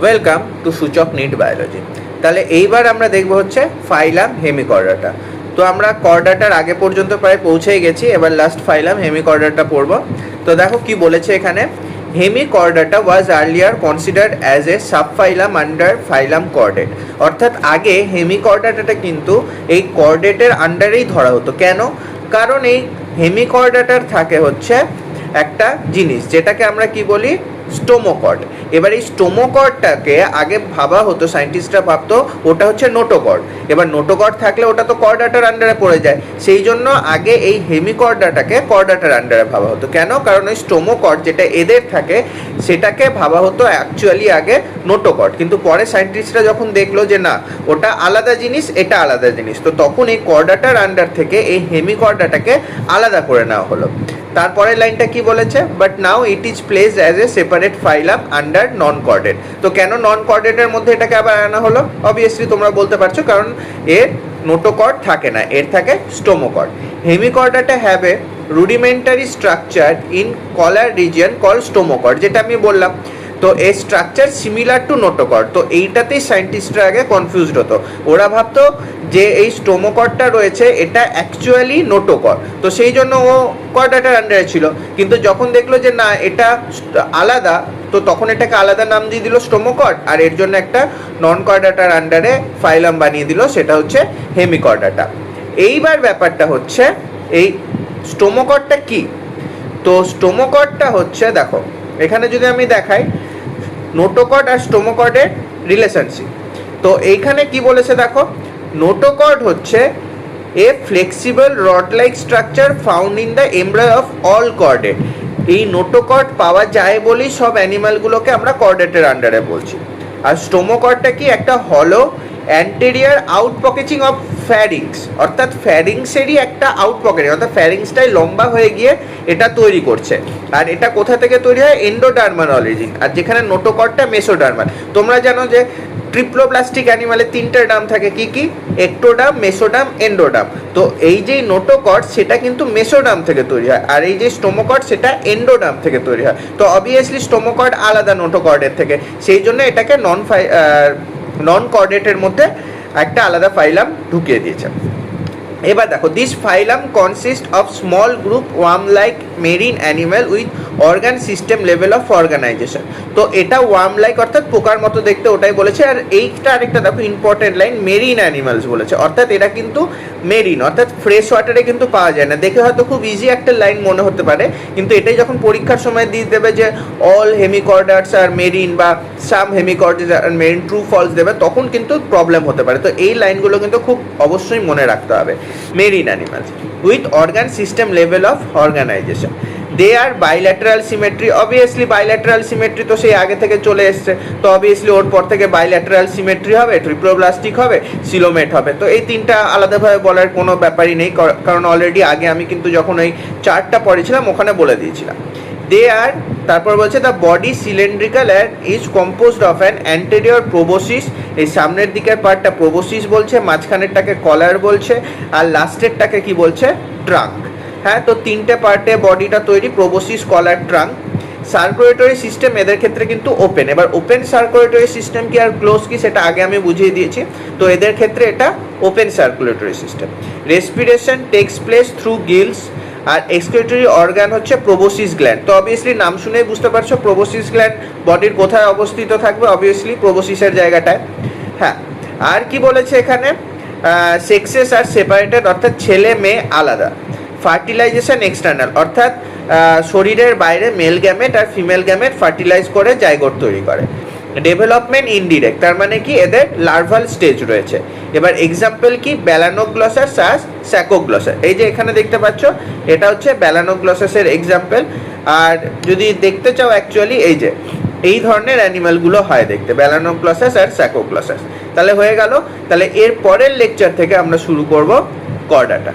Welcome to সূচক NEET biology. তাহলে এইবার আমরা দেখব হচ্ছে ফাইলাম হেমিকর্ডাটা। তো আমরা কর্ডাটার আগে পর্যন্ত প্রায় পৌঁছেই গেছি, এবার লাস্ট ফাইলাম হেমিকর্ডাটা পড়ব। তো দেখো কি বলেছে এখানে, Hemichordata was earlier considered as a subphylum under phylum chordate. অর্থাৎ আগে হেমিকর্ডাটাটা কিন্তু এই কর্ডেটের আন্ডারেই ধরা হতো। কেন? কারণ এই হেমিকর্ডাটার থাকে হচ্ছে একটা জিনিস যেটাকে আমরা কি বলি, স্টোমোকর্ড। এবার এই স্টোমোকর্ডটাকে আগে ভাবা হতো, সায়েন্টিস্টরা ভাবতো ওটা হচ্ছে নোটোকর্ড। এবার নোটোকর্ড থাকলে ওটা তো কর্ডাটার আন্ডারে পড়ে যায়, সেই জন্য আগে এই হেমিকর্ডাটাকে কর্ডাটার আন্ডারে ভাবা হতো। কেন? কারণ ওই স্টোমোকর্ড যেটা এদের থাকে সেটাকে ভাবা হতো অ্যাকচুয়ালি আগে নোটোকর্ড, কিন্তু পরে সায়েন্টিস্টরা যখন দেখলো যে না, ওটা আলাদা জিনিস, এটা আলাদা জিনিস, তো তখন এই কর্ডাটার আন্ডার থেকে এই হেমিকর্ডাটাকে আলাদা করে নেওয়া হলো। তারপরের লাইনটা কি বলেছে, but now it is place as a separate phylum under non chordate. তো কেন নন কর্ডেটের মধ্যে এটাকে আবার আনা হলো? অবভিয়াসলি তোমরা বলতে পারছো কারণ এর নোটোকর্ড থাকে না, এর থাকে stomochord. Hemichordata have a rudimentary structure in collar region call stomochord, যেটা আমি বললাম। তো এই স্ট্রাকচার সিমিলার টু নোটোকর্ড। তো এইটাতেই সায়েন্টিস্টরা আগে কনফিউজড হতো, ওরা ভাবতো যে এই স্টোমোকর্ডটা রয়েছে এটা অ্যাকচুয়ালি নোটোকর্ড, তো সেই জন্য ও কর্ডাটার আন্ডারে ছিল। কিন্তু যখন দেখলো যে না, এটা আলাদা, তো তখন এটাকে আলাদা নাম দিয়ে দিল স্টোমোকর্ড, আর এর জন্য একটা নন কর্ডাটার আন্ডারে ফাইলাম বানিয়ে দিল, সেটা হচ্ছে হেমিকর্ডাটা। এইবার ব্যাপারটা হচ্ছে এই স্টোমোকর্ডটা কি। তো স্টোমোকর্ডটা হচ্ছে, দেখো এখানে যদি আমি দেখাই নোটোকর্ড আর স্টোমোকর্ডের রিলেশনশিপ, তো এইখানে কি বলেছে দেখো, নোটোকর্ড হচ্ছে a flexible rod like structure found in the embryo of all chordate. এই নোটোকর্ড পাওয়া যায় বলেই সব অ্যানিমালগুলোকে আমরা কর্ডেটের আন্ডারে বলছি। আর স্টোমোকর্ডটা কি, একটা হলো অ্যান্টেরিয়ার আউট পকেটিং অফ ফ্যারিংস, অর্থাৎ ফ্যারিংসেরই একটা আউট পকেটিং, অর্থাৎ ফ্যারিংসটাই লম্বা হয়ে গিয়ে এটা তৈরি করছে। আর এটা কোথা থেকে তৈরি হয়? Endodermal origin. আর যেখানে নোটোকর্ডটা মেসোডার্মাল। তোমরা জানো যে ট্রিপ্লোপ্লাস্টিক অ্যানিমালের তিনটে ডাম থাকে, কি কি? একটোডাম, মেসোডাম, এন্ডোডাম। তো এই যে নোটোকর্ড সেটা কিন্তু মেসোডাম থেকে তৈরি হয়, আর এই যে স্টোমোকর্ড সেটা এন্ডোডাম থেকে তৈরি হয়। তো অবভিয়াসলি স্টোমোকর্ড আলাদা নোটোকর্ডের থেকে, সেই জন্য এটাকে নন কর্ডেটের মধ্যে একটা আলাদা ফাইলাম ঢুকিয়ে দিয়েছে। এবার দেখো, this phylum consist of small group worm like marine animal with organ system level of organization. তো এটা ওয়ার্ম লাইক অর্থাৎ পোকার মতো দেখতে, ওটাই বলেছে। আর এইটা আরেকটা দেখো ইম্পর্টেন্ট লাইন, মেরিন অ্যানিমালস বলেছে, অর্থাৎ এরা কিন্তু মেরিন, অর্থাৎ ফ্রেশ ওয়াটারে কিন্তু পাওয়া যায় না। দেখে হয়তো খুব ইজি একটা লাইন মনে হতে পারে, কিন্তু এটাই যখন পরীক্ষার সময় দিয়ে দেবে যে অল হেমিকর্ডাটস আর মেরিন বা সাম হেমিকর্ডাটস আর মেরিন, ট্রু ফলস দেবে, তখন কিন্তু প্রবলেম হতে পারে। তো এই লাইনগুলো কিন্তু খুব অবশ্যই মনে রাখতে হবে। Marine animals with organ system level of organization, they are bilateral symmetry. Obviously bilateral symmetry তো সেই আগে থেকে চলে এসছে, তো অবভিয়াসলি ওর পর থেকে বাইল্যাটারাল সিমেট্রি হবে, ট্রিপ্লোপ্লাস্টিক হবে, সিলোমেট হবে। তো এই তিনটা আলাদাভাবে বলার কোনো ব্যাপারই নেই, কারণ অলরেডি আগে আমি কিন্তু যখন ওই চার্টটা পড়েছিলাম ওখানে বলে দিয়েছিলাম। দে আর, তারপর বলছে the body cylindrical and is composed of an anterior proboscis. এই সামনের দিকের পার্টটা প্রোবোসিস বলছে, মাঝখানেরটাকে কলার বলছে, আর লাস্টেরটাকে কি বলছে? ট্রাঙ্ক। হ্যাঁ, তো তিনটে পার্টে বডিটা তৈরি, প্রোবোসিস, কলার, ট্রাঙ্ক। সার্কুলেটরি সিস্টেম এদের ক্ষেত্রে কিন্তু ওপেন। এবার ওপেন সার্কুলেটরি সিস্টেম কি আর ক্লোজ কি সেটা আগে আমি বুঝিয়ে দিয়েছি, তো এদের ক্ষেত্রে এটা open circulatory system. Respiration takes place through gills, আর এক্সক্রিটরি অর্গান হচ্ছে প্রোবোসিস গ্ল্যান্ড। তো অবভিয়াসলি নাম শুনেই বুঝতে পারছো প্রোবোসিস গ্ল্যান্ড বডির কোথায় অবস্থিত থাকবে, অবভিয়াসলি প্রোবোসিসের জায়গাটায়। হ্যাঁ, আর কি বলেছে এখানে, সেক্সেস আর সেপারেটেড, অর্থাৎ ছেলে মেয়ে আলাদা। ফার্টিলাইজেশন এক্সটার্নাল, অর্থাৎ শরীরের বাইরে মেল গ্যামেট আর ফিমেল গ্যামেট ফার্টিলাইজ করে জাইগোট তৈরি করে। ডেভেলপমেন্ট ইনডিরেক্ট, তার মানে কি এদের লার্ভাল স্টেজ রয়েছে। এবার এক্সাম্পল কি, ব্যালানোগ্লসাস আর স্যাকোগ্লসাস। এই যে এখানে দেখতে পাচ্ছ, এটা হচ্ছে ব্যালানোগ্লসাসের এক্সাম্পল। আর যদি দেখতে চাও অ্যাকচুয়ালি এই যে এই ধরনের অ্যানিমালগুলো হয় দেখতে, ব্যালানোগ্লসাস আর স্যাকোগ্লসাস। তাহলে হয়ে গেল। তাহলে এর পরের লেকচার থেকে আমরা শুরু করব কর্ডাটা।